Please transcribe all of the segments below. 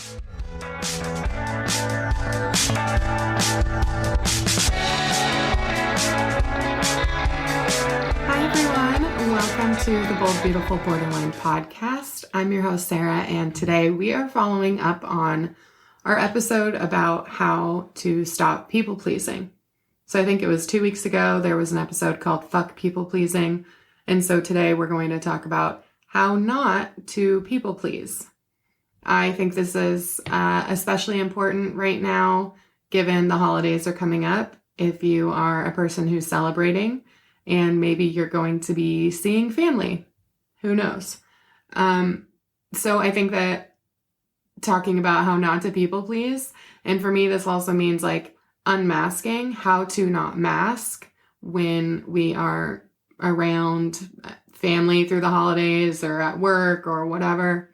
Hi everyone, welcome to the Bold, Beautiful Borderline podcast. I'm your host Sarah, and today we are following up on our episode about how to stop people pleasing. So I think it was 2 weeks ago, there was an episode called Fuck People Pleasing. And so today we're going to talk about how not to people please. I think this is especially important right now, given the holidays are coming up. If you are a person who's celebrating and maybe you're going to be seeing family, who knows? So I think that talking about how not to people please, and for me, this also means like unmasking, how to not mask when we are around family through the holidays or at work or whatever,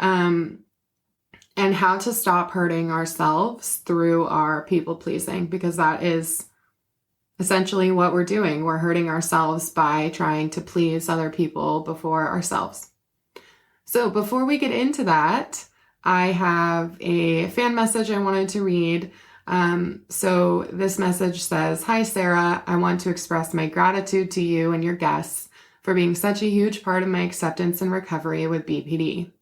and how to stop hurting ourselves through our people pleasing, because that is essentially what we're doing. We're hurting ourselves by trying to please other people before ourselves. So before we get into that, I have a fan message I wanted to read. So this message says, "Hi, Sarah. I want to express my gratitude to you and your guests for being such a huge part of my acceptance and recovery with BPD.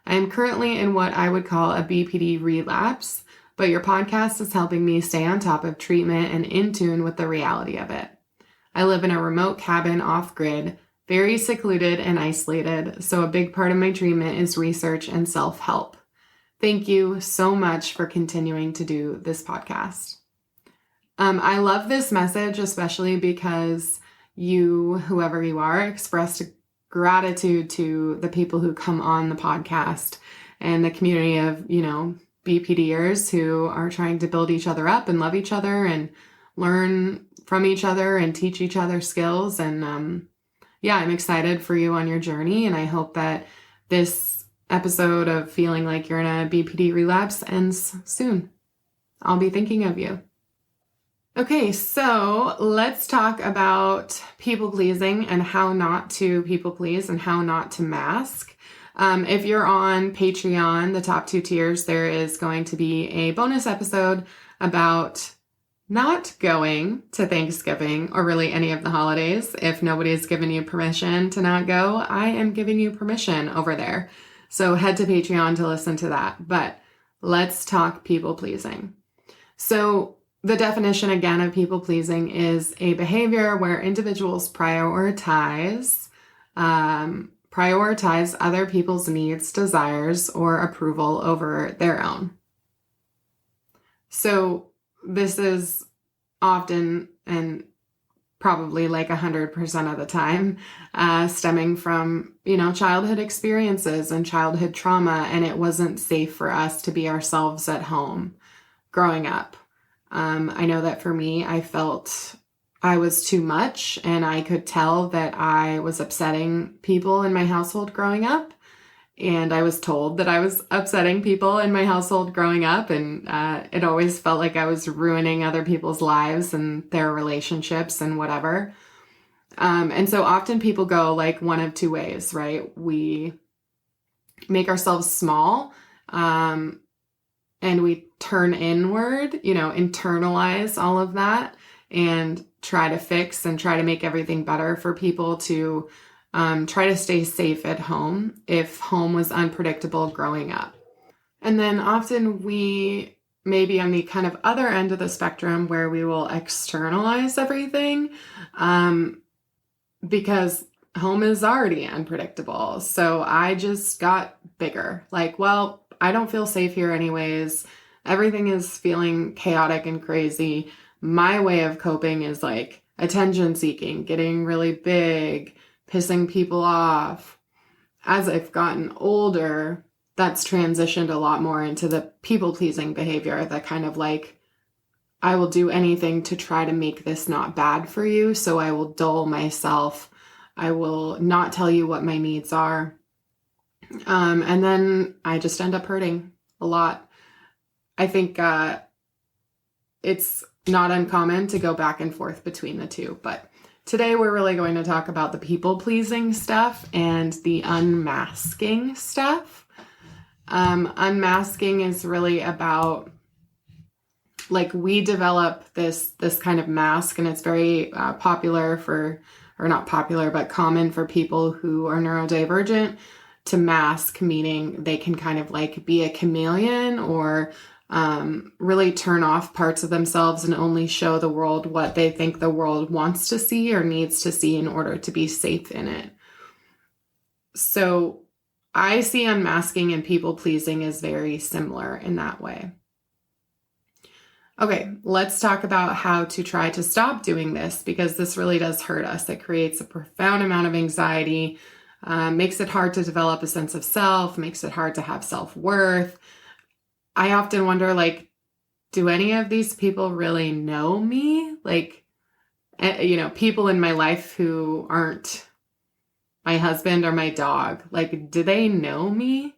I am currently in what I would call a BPD relapse, but your podcast is helping me stay on top of treatment and in tune with the reality of it. I live in a remote cabin off-grid, very secluded and isolated, so a big part of my treatment is research and self-help. Thank you so much for continuing to do this podcast." I love this message, especially because you, whoever you are, expressed gratitude to the people who come on the podcast and the community of, BPDers who are trying to build each other up and love each other and learn from each other and teach each other skills. And I'm excited for you on your journey. And I hope that this episode of feeling like you're in a BPD relapse ends soon. I'll be thinking of you. Okay, so let's talk about people pleasing and how not to people please and how not to mask. If you're on Patreon, the top 2 tiers, there is going to be a bonus episode about not going to Thanksgiving or really any of the holidays. If nobody's given you permission to not go, I am giving you permission over there. So head to Patreon to listen to that. But let's talk people pleasing. So the definition again of people pleasing is a behavior where individuals prioritize other people's needs, desires, or approval over their own. So this is often and probably like 100% of the time stemming from, childhood experiences and childhood trauma, and it wasn't safe for us to be ourselves at home growing up. I know that for me, I felt I was too much, and I could tell that I was upsetting people in my household growing up. And I was told that I was upsetting people in my household growing up, and it always felt like I was ruining other people's lives and their relationships and whatever. And so often people go like one of 2 ways, right? We make ourselves small, and we turn inward, internalize all of that and try to fix and try to make everything better for people to try to stay safe at home if home was unpredictable growing up. And then often we may be on the kind of other end of the spectrum where we will externalize everything because home is already unpredictable. So I just got bigger. Like, well, I don't feel safe here anyways. Everything is feeling chaotic and crazy. My way of coping is like attention seeking, getting really big, pissing people off. As I've gotten older, that's transitioned a lot more into the people-pleasing behavior, that kind of like, I will do anything to try to make this not bad for you, so I will dull myself. I will not tell you what my needs are. And then I just end up hurting a lot. I think it's not uncommon to go back and forth between the two, but today we're really going to talk about the people-pleasing stuff and the unmasking stuff. Unmasking is really about, like, we develop this kind of mask, and it's very popular for, or not popular, but common for people who are neurodivergent to mask, meaning they can kind of like be a chameleon or really turn off parts of themselves and only show the world what they think the world wants to see or needs to see in order to be safe in it. So I see unmasking and people pleasing as very similar in that way. Okay, let's talk about how to try to stop doing this, because this really does hurt us. It creates a profound amount of anxiety, makes it hard to develop a sense of self, makes it hard to have self-worth. I often wonder, like, do any of these people really know me? Like, people in my life who aren't my husband or my dog, like, do they know me?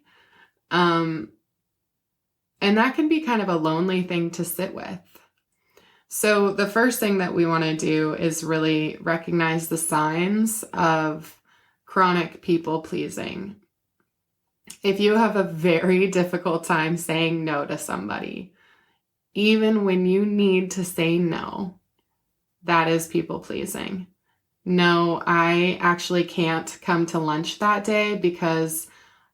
And that can be kind of a lonely thing to sit with. So the first thing that we want to do is really recognize the signs of chronic people pleasing. If you have a very difficult time saying no to somebody, even when you need to say no, that is people pleasing. No, I actually can't come to lunch that day because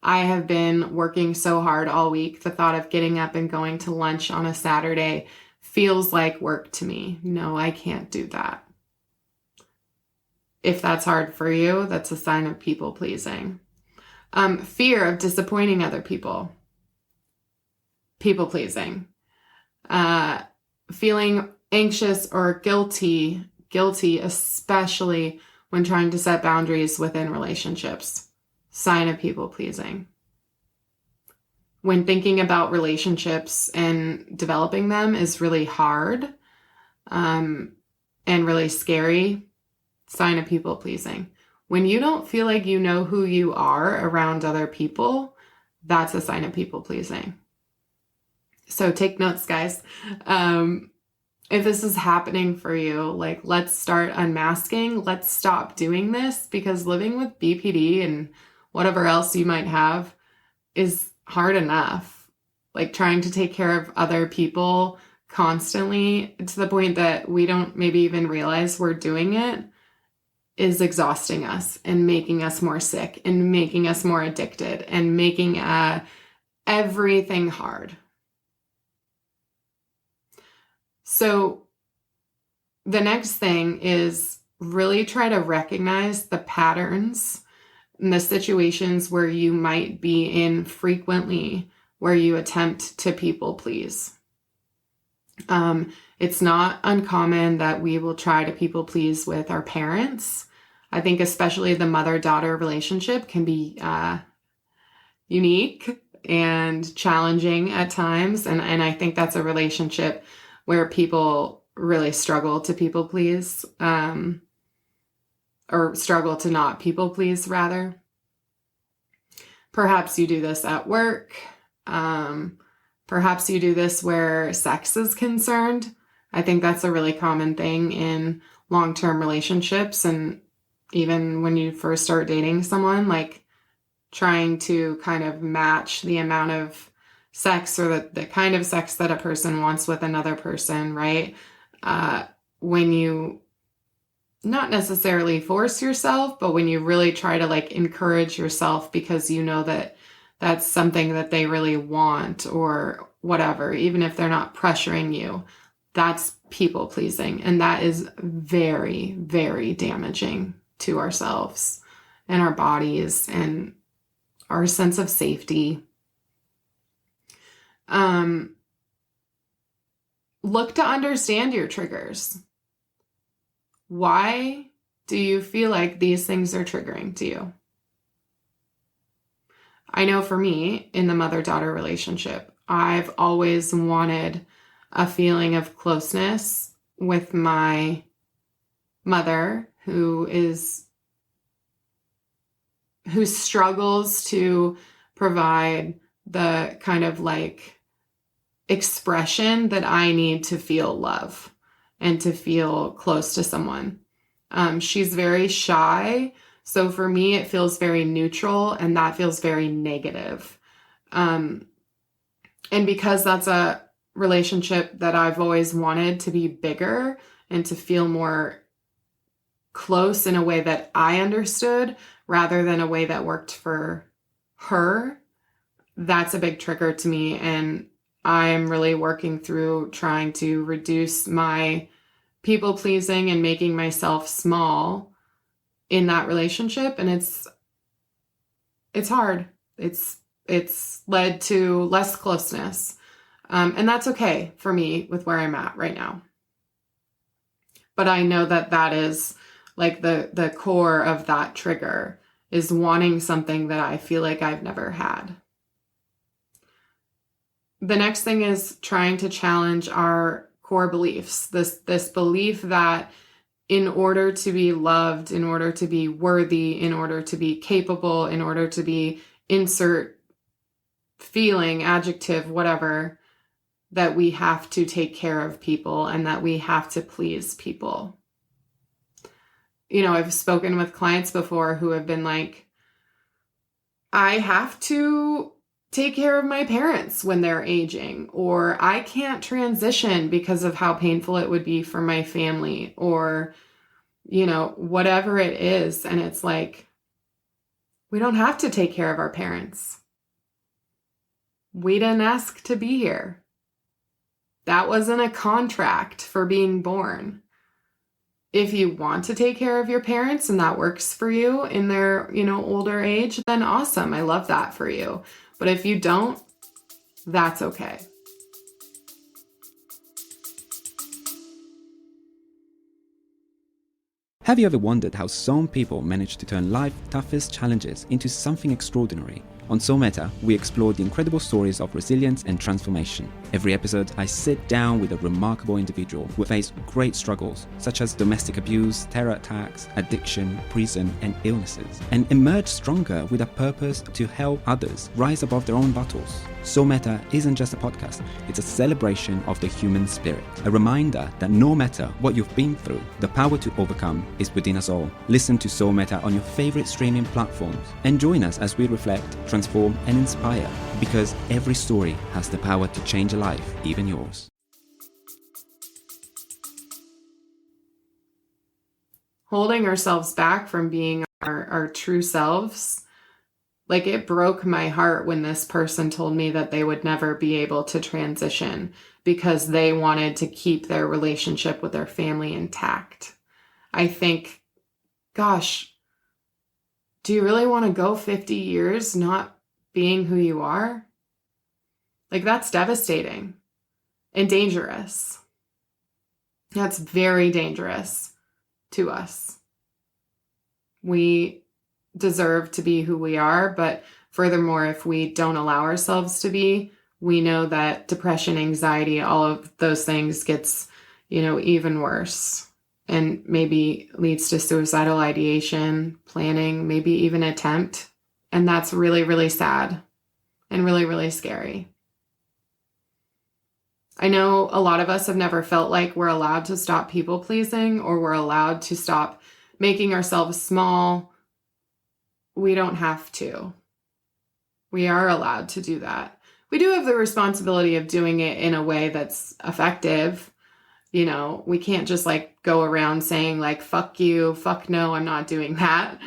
I have been working so hard all week. The thought of getting up and going to lunch on a Saturday feels like work to me. No, I can't do that. If that's hard for you, that's a sign of people pleasing. Fear of disappointing other people. People pleasing. Feeling anxious or guilty, especially when trying to set boundaries within relationships. Sign of people pleasing. When thinking about relationships and developing them is really hard, and really scary. Sign of people pleasing. When you don't feel like you know who you are around other people, that's a sign of people pleasing. So take notes, guys. If this is happening for you, like, let's start unmasking. Let's stop doing this, because living with BPD and whatever else you might have is hard enough. Like, trying to take care of other people constantly to the point that we don't maybe even realize we're doing it is exhausting us and making us more sick and making us more addicted and making everything hard. So the next thing is really try to recognize the patterns and the situations where you might be in frequently, where you attempt to people please. It's not uncommon that we will try to people please with our parents. I think especially the mother-daughter relationship can be unique and challenging at times. And I think that's a relationship where people really struggle to people please, or struggle to not people please, rather. Perhaps you do this at work. Perhaps you do this where sex is concerned. I think that's a really common thing in long-term relationships. And even when you first start dating someone, like trying to kind of match the amount of sex or the kind of sex that a person wants with another person, right? When you not necessarily force yourself, but when you really try to like encourage yourself because you know that that's something that they really want or whatever, even if they're not pressuring you, that's people pleasing. And that is very, very damaging to ourselves and our bodies and our sense of safety. Look to understand your triggers. Why do you feel like these things are triggering to you? I know for me, in the mother-daughter relationship, I've always wanted a feeling of closeness with my mother who struggles to provide the kind of like expression that I need to feel love and to feel close to someone. She's very shy. So for me, it feels very neutral, and that feels very negative. And because that's a relationship that I've always wanted to be bigger and to feel more close in a way that I understood rather than a way that worked for her, that's a big trigger to me. And I'm really working through trying to reduce my people pleasing and making myself small in that relationship. And it's hard. It's led to less closeness. And that's okay for me with where I'm at right now. But I know that is like the core of that trigger is wanting something that I feel like I've never had. The next thing is trying to challenge our core beliefs. This belief that in order to be loved, in order to be worthy, in order to be capable, in order to be insert feeling, adjective, whatever, that we have to take care of people and that we have to please people. I've spoken with clients before who have been like, I have to take care of my parents when they're aging, or I can't transition because of how painful it would be for my family, or, whatever it is. And it's like, we don't have to take care of our parents. We didn't ask to be here. That wasn't a contract for being born. If you want to take care of your parents and that works for you in their, older age, then awesome. I love that for you. But if you don't, that's okay. Have you ever wondered how some people manage to turn life's toughest challenges into something extraordinary? On Soul Meta, we explore the incredible stories of resilience and transformation. Every episode, I sit down with a remarkable individual who faced great struggles, such as domestic abuse, terror attacks, addiction, prison, and illnesses, and emerge stronger with a purpose to help others rise above their own battles. Soul Meta isn't just a podcast, it's a celebration of the human spirit. A reminder that no matter what you've been through, the power to overcome is within us all. Listen to Soul Meta on your favorite streaming platforms and join us as we reflect, transform, and inspire, because every story has the power to change a life, even yours. Holding ourselves back from being our true selves, like it broke my heart when this person told me that they would never be able to transition because they wanted to keep their relationship with their family intact. I think, gosh, do you really want to go 50 years not being who you are? Like, that's devastating and dangerous. That's very dangerous to us. We deserve to be who we are, but furthermore, if we don't allow ourselves to be, we know that depression, anxiety, all of those things gets, even worse, and maybe leads to suicidal ideation, planning, maybe even attempt. And that's really, really sad and really, really scary. I know a lot of us have never felt like we're allowed to stop people pleasing, or we're allowed to stop making ourselves small. We don't have to. We are allowed to do that. We do have the responsibility of doing it in a way that's effective. We can't just go around saying fuck you, fuck no, I'm not doing that.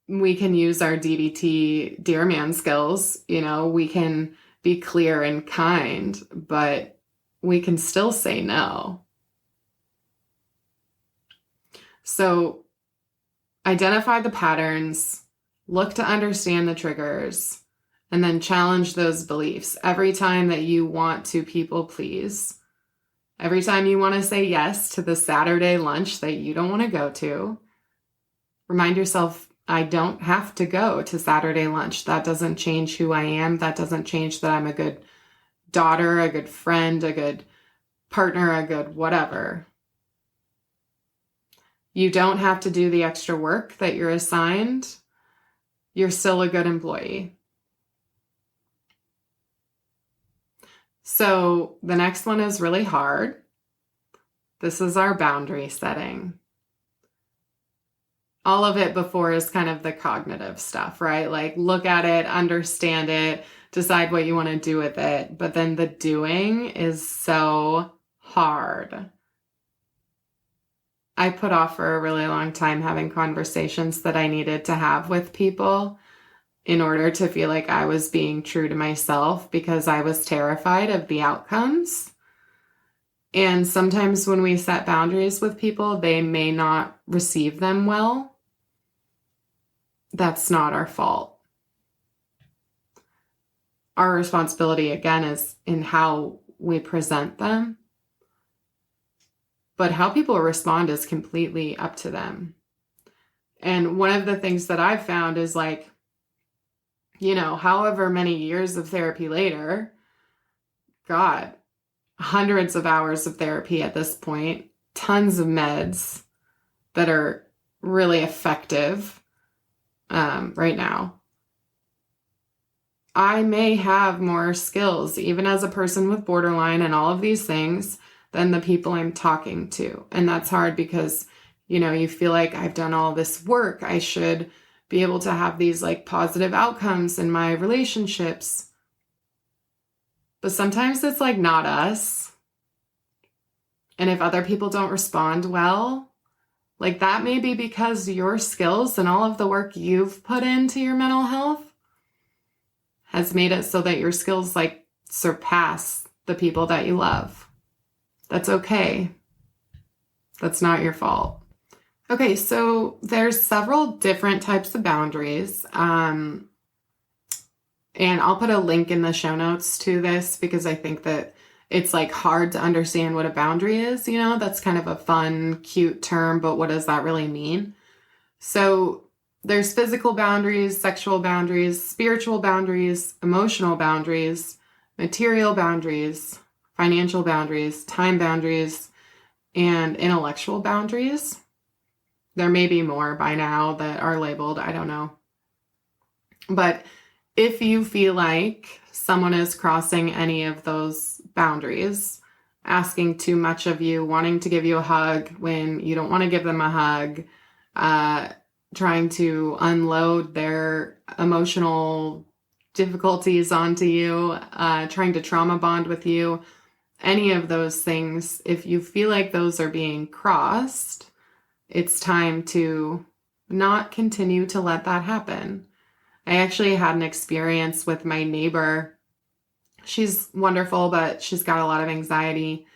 We can use our DBT dear man skills. We can be clear and kind, but we can still say no. So identify the patterns, look to understand the triggers, and then challenge those beliefs. Every time that you want to people please, every time you want to say yes to the Saturday lunch that you don't want to go to, remind yourself, I don't have to go to Saturday lunch. That doesn't change who I am. That doesn't change that I'm a good daughter, a good friend, a good partner, a good whatever. You don't have to do the extra work that you're assigned. You're still a good employee. So the next one is really hard. This is our boundary setting. all of it before is kind of the cognitive stuff, right? Like look at it, understand it, decide what you want to do with it. But then the doing is so hard. I put off for a really long time having conversations that I needed to have with people in order to feel like I was being true to myself because I was terrified of the outcomes. And sometimes when we set boundaries with people, they may not receive them well. That's not our fault. Our responsibility, again, is in how we present them. But how people respond is completely up to them. And one of the things that I've found is like, however many years of therapy later, God, hundreds of hours of therapy at this point, tons of meds that are really effective right now. I may have more skills, even as a person with borderline and all of these things, than the people I'm talking to. And that's hard because, you feel like I've done all this work. I should be able to have these like positive outcomes in my relationships. But sometimes it's like not us. And if other people don't respond well, like that may be because your skills and all of the work you've put into your mental health has made it so that your skills like surpass the people that you love. That's okay. That's not your fault. Okay, so there's several different types of boundaries. And I'll put a link in the show notes to this because I think that it's like hard to understand what a boundary is, that's kind of a fun, cute term, but what does that really mean? So there's physical boundaries, sexual boundaries, spiritual boundaries, emotional boundaries, material boundaries, financial boundaries, time boundaries, and intellectual boundaries. There may be more by now that are labeled, I don't know. But if you feel like someone is crossing any of those boundaries, asking too much of you, wanting to give you a hug when you don't want to give them a hug, trying to unload their emotional difficulties onto you, trying to trauma bond with you, any of those things, if you feel like those are being crossed, it's time to not continue to let that happen. I actually had an experience with my neighbor. She's wonderful, but she's got a lot of anxiety.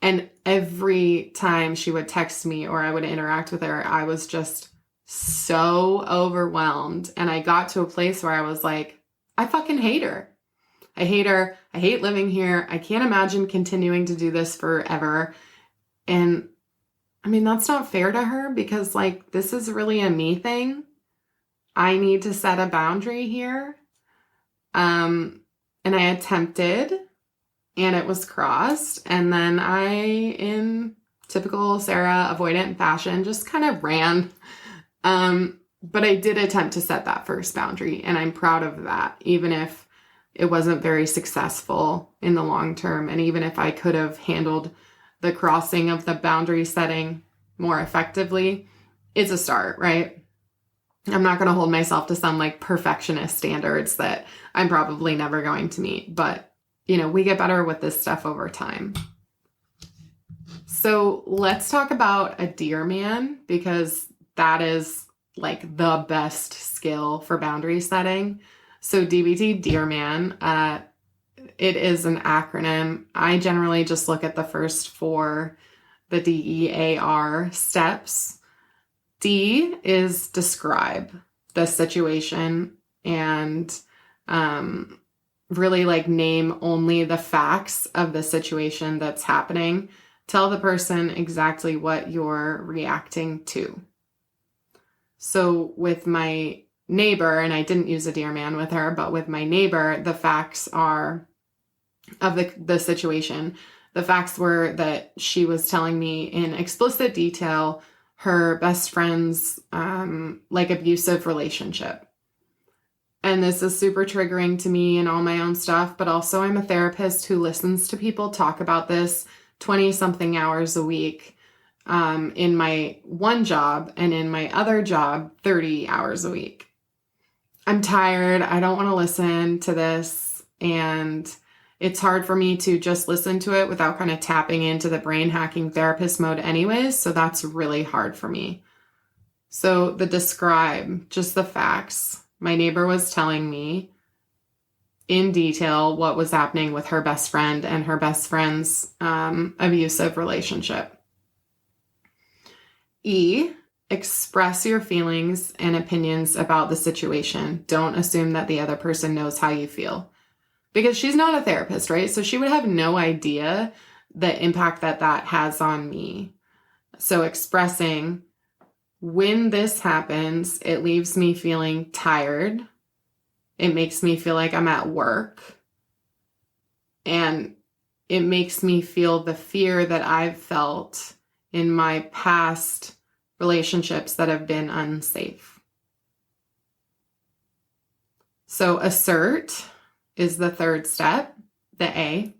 And every time she would text me or I would interact with her, I was just so overwhelmed. And I got to a place where I was like, I fucking hate her. I hate her. I hate living here. I can't imagine continuing to do this forever. And I mean, that's not fair to her because like, this is really a me thing. I need to set a boundary here. And I attempted and it was crossed. And then I, in typical Sarah avoidant fashion, just kind of ran. But I did attempt to set that first boundary and I'm proud of that, even if it wasn't very successful in the long term. And even if I could have handled the crossing of the boundary setting more effectively, it's a start, right? I'm not going to hold myself to some like perfectionist standards that I'm probably never going to meet, but we get better with this stuff over time. So let's talk about a dear man because that is like the best skill for boundary setting. So DBT, dear man, it is an acronym. I generally just look at the first four, the DEAR steps. D is describe the situation and really like name only the facts of the situation that's happening. Tell the person exactly what you're reacting to. So with my neighbor, and I didn't use a dear man with her, but with my neighbor, the facts are of the situation. The facts were that she was telling me in explicit detail her best friend's like abusive relationship. And this is super triggering to me and all my own stuff, but also I'm a therapist who listens to people talk about this 20 something hours a week. in my one job, and in my other job, 30 hours a week. I'm tired. I don't want to listen to this. And it's hard for me to just listen to it without kind of tapping into the brain hacking therapist mode anyways. So that's really hard for me. So the describe, just the facts. My neighbor was telling me in detail what was happening with her best friend and her best friend's abusive relationship. E, express your feelings and opinions about the situation. Don't assume that the other person knows how you feel. Because she's not a therapist, right? So she would have no idea the impact that that has on me. So expressing, when this happens, it leaves me feeling tired. It makes me feel like I'm at work. And it makes me feel the fear that I've felt in my past relationships that have been unsafe. So assert is the third step, the A.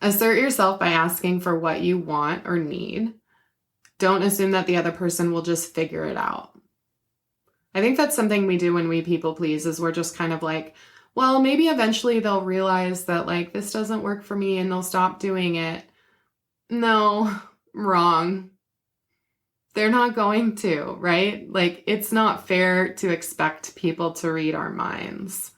Assert yourself by asking for what you want or need. Don't assume that the other person will just figure it out. I think that's something we do when we people please, is we're just kind of like, well, maybe eventually they'll realize that like this doesn't work for me and they'll stop doing it. No, wrong. They're not going to, right? Like, it's not fair to expect people to read our minds.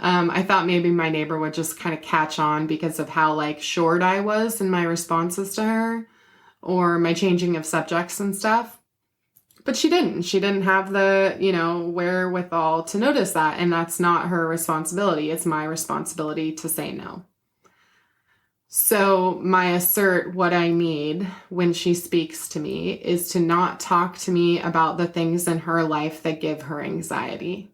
I thought maybe my neighbor would just kind of catch on because of how like short I was in my responses to her or my changing of subjects and stuff. But she didn't. She didn't have the, wherewithal to notice that. And that's not her responsibility. It's my responsibility to say no. So my assert, what I need when she speaks to me, is to not talk to me about the things in her life that give her anxiety.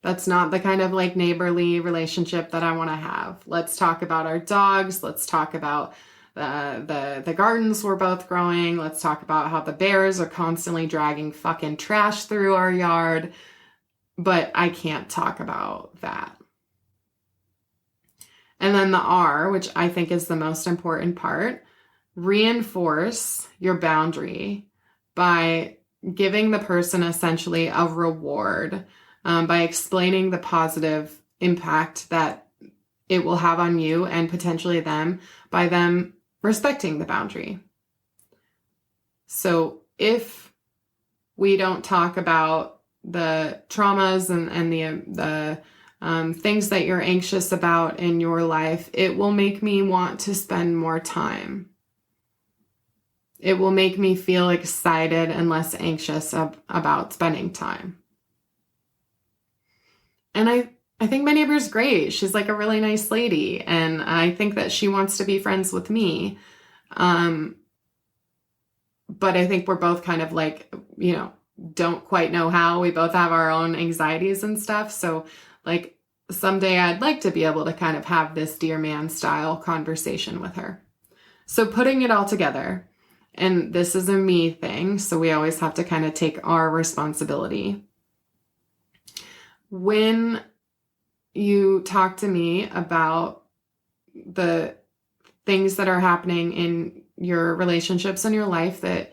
That's not the kind of like neighborly relationship that I want to have. Let's talk about our dogs. Let's talk about the gardens we're both growing. Let's talk about how the bears are constantly dragging fucking trash through our yard. But I can't talk about that. And then the R, which I think is the most important part, reinforce your boundary by giving the person essentially a reward, by explaining the positive impact that it will have on you and potentially them by them respecting the boundary. So if we don't talk about the traumas and the things that you're anxious about in your life, it will make me want to spend more time. It will make me feel excited and less anxious about spending time. And I think my neighbor's great. She's like a really nice lady. And I think that she wants to be friends with me. But I think we're both kind of like, don't quite know how. We both have our own anxieties and stuff. So like someday I'd like to be able to kind of have this dear man style conversation with her. So putting it all together, and this is a me thing. So we always have to kind of take our responsibility. When you talk to me about the things that are happening in your relationships and your life that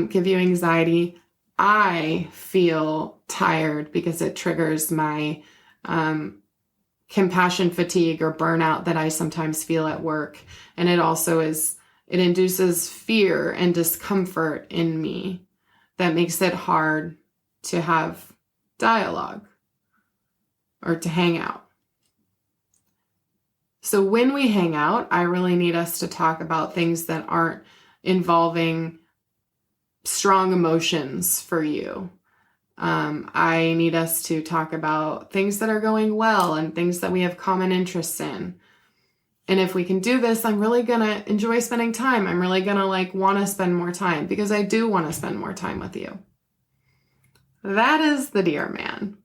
give you anxiety, I feel tired because it triggers my compassion fatigue or burnout that I sometimes feel at work. And it also it induces fear and discomfort in me that makes it hard to have dialogue or to hang out. So when we hang out, I really need us to talk about things that aren't involving strong emotions for you. I need us to talk about things that are going well and things that we have common interests in. And if we can do this, I'm really going to enjoy spending time. I'm really going to want to spend more time because I do want to spend more time with you. That is the dear man.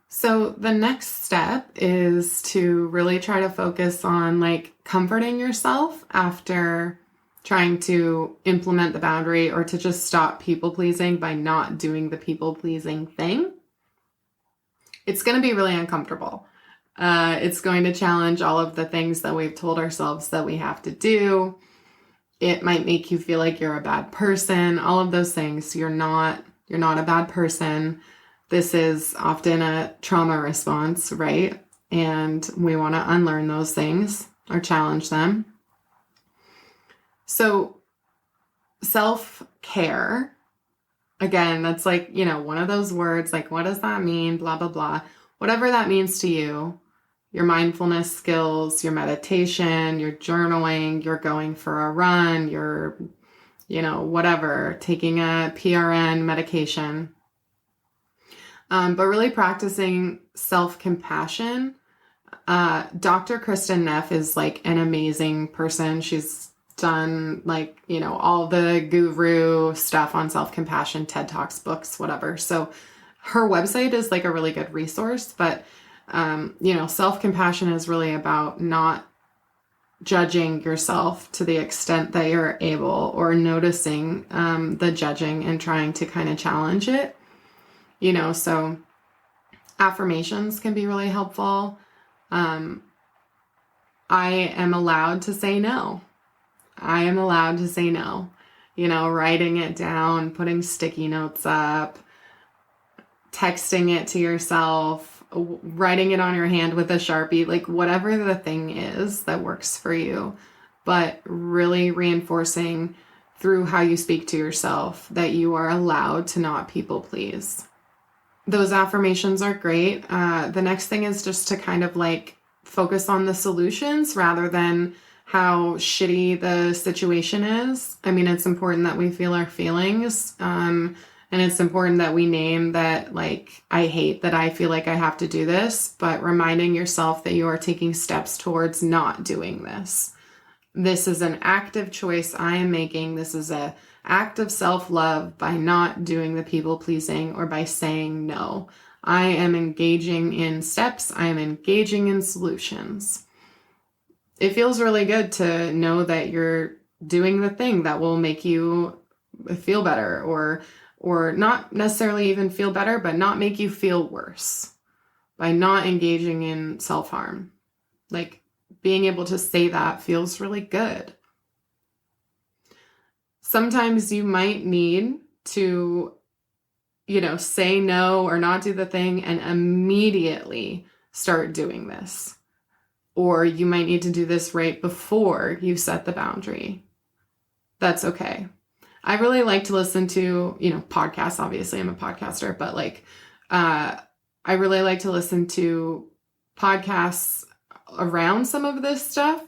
So the next step is to really try to focus on comforting yourself after trying to implement the boundary, or to just stop people pleasing by not doing the people pleasing thing. It's going to be really uncomfortable. It's going to challenge all of the things that we've told ourselves that we have to do. It might make you feel like you're a bad person, all of those things. You're not a bad person. This is often a trauma response, right? And we want to unlearn those things or challenge them. So self-care, again, that's like, one of those words, like, what does that mean? Blah, blah, blah. Whatever that means to you, your mindfulness skills, your meditation, your journaling, you're going for a run, you're, whatever, taking a PRN medication. But really practicing self-compassion. Dr. KRISTEN NEFF is like an amazing person. She's done like, all the guru stuff on self-compassion, TED Talks, books, whatever. So her website is like a really good resource, but self-compassion is really about not judging yourself to the extent that you're able, or noticing the judging and trying to kind of challenge it. So affirmations can be really helpful. I am allowed to say no. I am allowed to say no. Writing it down, putting sticky notes up, texting it to yourself, writing it on your hand with a Sharpie, like whatever the thing is that works for you, but really reinforcing through how you speak to yourself that you are allowed to not people please. Those affirmations are great. The next thing is just to kind of like focus on the solutions rather than how shitty the situation is. I mean, it's important that we feel our feelings. And it's important that we name that, like, I hate that I feel like I have to do this, but reminding yourself that you are taking steps towards not doing this. This is an active choice I am making. This is an act of self-love by not doing the people-pleasing or by saying no. I am engaging in steps. I am engaging in solutions. It feels really good to know that you're doing the thing that will make you feel better, or not necessarily even feel better, but not make you feel worse by not engaging in self-harm. Like, being able to say that feels really good. Sometimes you might need to, say no or not do the thing and immediately start doing this. Or you might need to do this right before you set the boundary. That's okay. I really like to listen to, podcasts. Obviously, I'm a podcaster, but I really like to listen to podcasts around some of this stuff.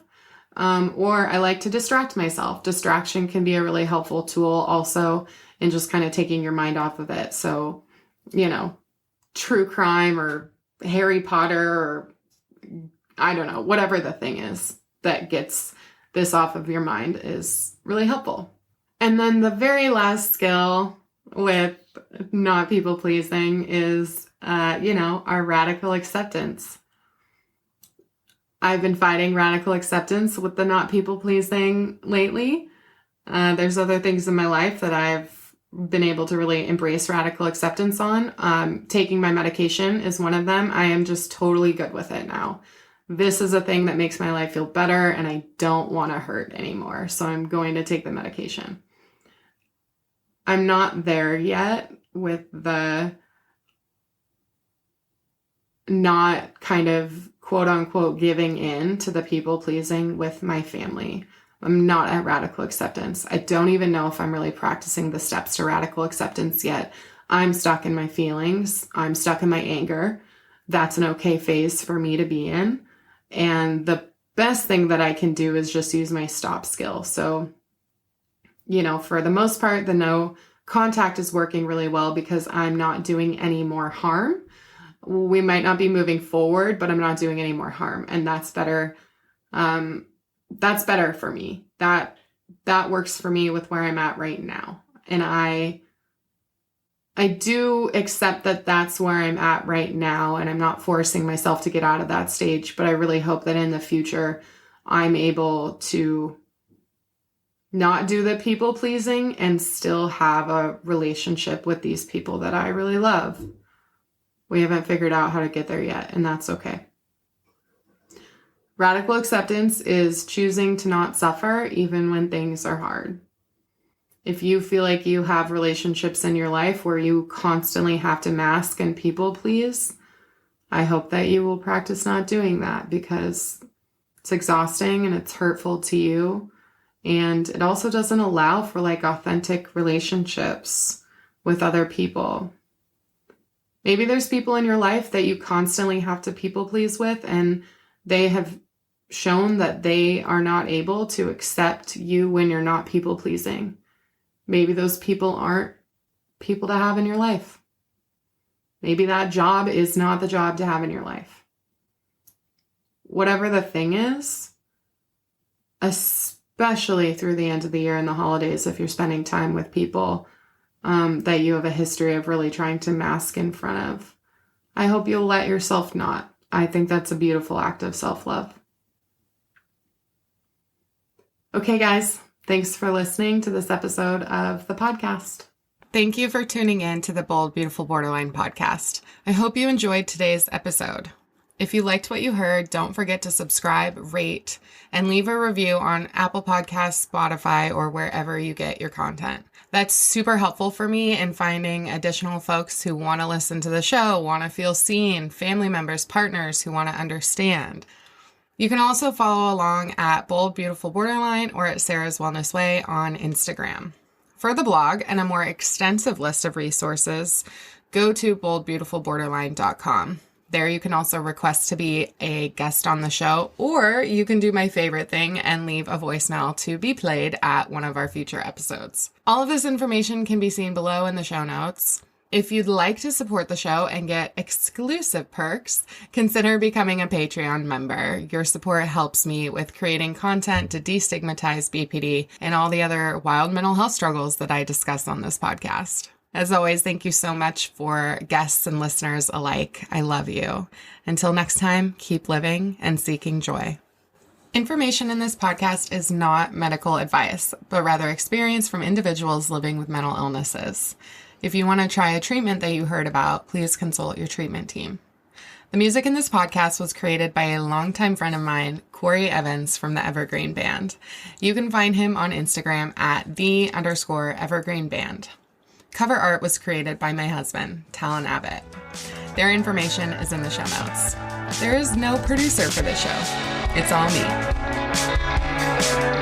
Or I like to distract myself. Distraction can be a really helpful tool also in just kind of taking your mind off of it. So, true crime or Harry Potter or I don't know, whatever the thing is that gets this off of your mind is really helpful. And then the very last skill with not people pleasing is, our radical acceptance. I've been fighting radical acceptance with the not people pleasing lately. There's other things in my life that I've been able to really embrace radical acceptance on. Taking my medication is one of them. I am just totally good with it now. This is a thing that makes my life feel better and I don't want to hurt anymore. So I'm going to take the medication. I'm not there yet with the not kind of quote unquote giving in to the people pleasing with my family. I'm not at radical acceptance. I don't even know if I'm really practicing the steps to radical acceptance yet. I'm stuck in my feelings. I'm stuck in my anger. That's an okay phase for me to be in. And the best thing that I can do is just use my stop skill. So, for the most part, the no contact is working really well because I'm not doing any more harm. We might not be moving forward, but I'm not doing any more harm. And that's better. That's better for me. That works for me with where I'm at right now. And I do accept that that's where I'm at right now, and I'm not forcing myself to get out of that stage, but I really hope that in the future I'm able to not do the people pleasing and still have a relationship with these people that I really love. We haven't figured out how to get there yet, and that's okay. Radical acceptance is choosing to not suffer even when things are hard. If you feel like you have relationships in your life where you constantly have to mask and people please, I hope that you will practice not doing that, because it's exhausting and it's hurtful to you. And it also doesn't allow for like authentic relationships with other people. Maybe there's people in your life that you constantly have to people please with, and they have shown that they are not able to accept you when you're not people pleasing. Maybe those people aren't people to have in your life. Maybe that job is not the job to have in your life. Whatever the thing is, especially through the end of the year and the holidays, if you're spending time with people that you have a history of really trying to mask in front of, I hope you'll let yourself not. I think that's a beautiful act of self-love. Okay, guys, thanks for listening to this episode of the podcast. Thank you for tuning in to the Bold, Beautiful Borderline podcast. I hope you enjoyed today's episode. If you liked what you heard, don't forget to subscribe, rate, and leave a review on Apple Podcasts, Spotify, or wherever you get your content. That's super helpful for me in finding additional folks who want to listen to the show, want to feel seen, family members, partners who want to understand. You can also follow along at Bold Beautiful Borderline or at Sarah's Wellness Way on Instagram. For the blog and a more extensive list of resources, go to boldbeautifulborderline.com. There you can also request to be a guest on the show, or you can do my favorite thing and leave a voicemail to be played at one of our future episodes. All of this information can be seen below in the show notes. If you'd like to support the show and get exclusive perks, consider becoming a Patreon member. Your support helps me with creating content to destigmatize BPD and all the other wild mental health struggles that I discuss on this podcast. As always, thank you so much for guests and listeners alike. I love you. Until next time, keep living and seeking joy. Information in this podcast is not medical advice, but rather experience from individuals living with mental illnesses. If you want to try a treatment that you heard about, please consult your treatment team. The music in this podcast was created by a longtime friend of mine, Corey Evans from the Evergreen Band. You can find him on Instagram at @the_Evergreen Band. Cover art was created by my husband, Talon Abbott. Their information is in the show notes. There is no producer for this show. It's all me.